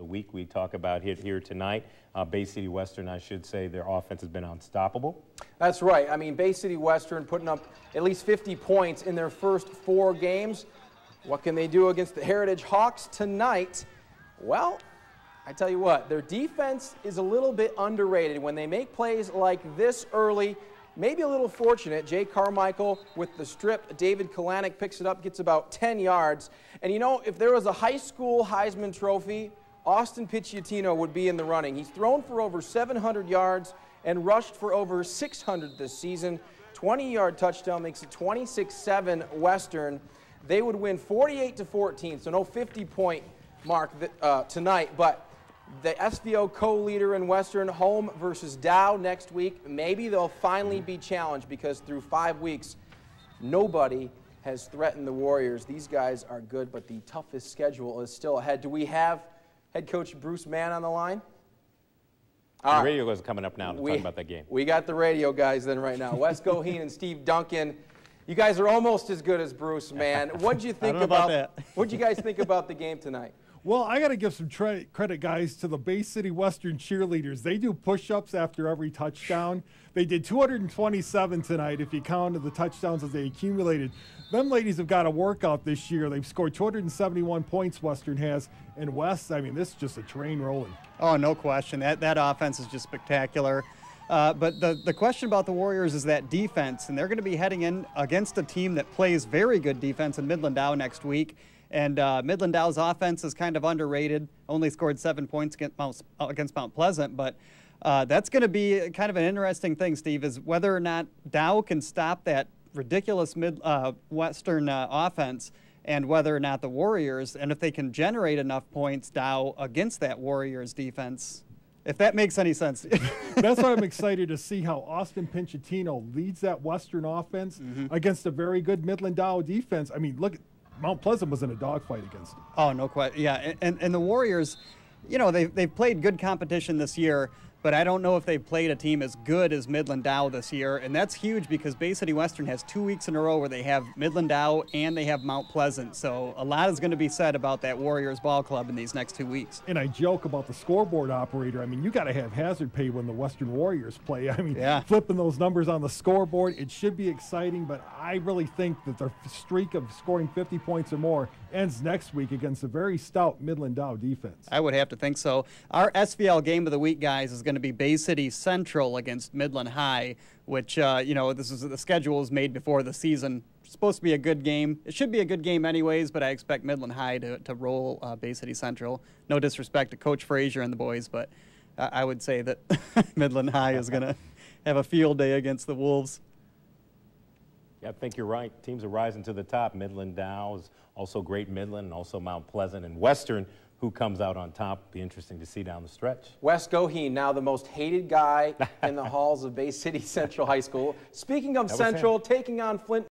The week we talk about here tonight. Bay City Western, I should say, their offense has been unstoppable. That's right. I mean, Bay City Western putting up at least 50 points in their first 4 games. What can they do against the Heritage Hawks tonight? Well, I tell you what, their defense is a little bit underrated. When they make plays like this early, maybe a little fortunate. Jay Carmichael with the strip. David Kalanick picks it up, gets about 10 yards. And you know, if there was a high school Heisman Trophy, Austin Picciuttino would be in the running. He's thrown for over 700 yards and rushed for over 600 this season. 20-yard touchdown makes it 26-7 Western. They would win 48-14, so no 50-point mark tonight. But the SVO co-leader in Western, home versus Dow next week. Maybe they'll finally be challenged because through 5 weeks, nobody has threatened the Warriors. These guys are good, but the toughest schedule is still ahead. Do we have head coach Bruce Mann on the line? The radio is coming up now to talk about that game. We got the radio guys then right now. Wes Goheen and Steve Duncan. You guys are almost as good as Bruce Mann. What'd you think what'd you guys think about the game tonight? Well, I got to give some credit, guys, to the Bay City Western cheerleaders. They do push-ups after every touchdown. They did 227 tonight if you counted the touchdowns as they accumulated. Them ladies have got a workout this year. They've scored 271 points, Western has. And West, I mean, this is just a train rolling. Oh, no question. That offense is just spectacular. But the question about the Warriors is that defense, and they're going to be heading in against a team that plays very good defense in Midland Dow next week. And Midland Dow's offense is kind of underrated, only scored 7 points against Mount Pleasant. But that's going to be kind of an interesting thing, Steve, is whether or not Dow can stop that ridiculous Western offense, and whether or not the Warriors, and if they can generate enough points, Dow, against that Warriors defense. If that makes any sense. That's why I'm excited to see how Austin Picciuttino leads that Western offense against a very good Midland Dow defense. I mean, look, Mount Pleasant was in a dogfight against them. Oh, no question. Yeah, and the Warriors, you know, they've played good competition this year, but I don't know if they've played a team as good as Midland Dow this year, and that's huge because Bay City Western has 2 weeks in a row where they have Midland Dow and they have Mount Pleasant. So a lot is going to be said about that Warriors ball club in these next 2 weeks. And I joke about the scoreboard operator. I mean, you got to have hazard pay when the Western Warriors play. I mean, flipping those numbers on the scoreboard, it should be exciting, but I really think that their streak of scoring 50 points or more ends next week against a very stout Midland Dow defense. I would have to think so. Our SVL game of the week, guys, is going to be Bay City Central against Midland High, which, you know, the schedule is made before the season. It's supposed to be a good game. It should be a good game anyways, but I expect Midland High to roll Bay City Central. No disrespect to Coach Frazier and the boys, but I would say that Midland High is going to have a field day against the Wolves. Yeah, I think you're right. Teams are rising to the top. Midland Dow is also Great Midland, and also Mount Pleasant and Western. Who comes out on top? Be interesting to see down the stretch. Wes Goheen, now the most hated guy in the halls of Bay City Central High School. Speaking of Central, taking on Flint.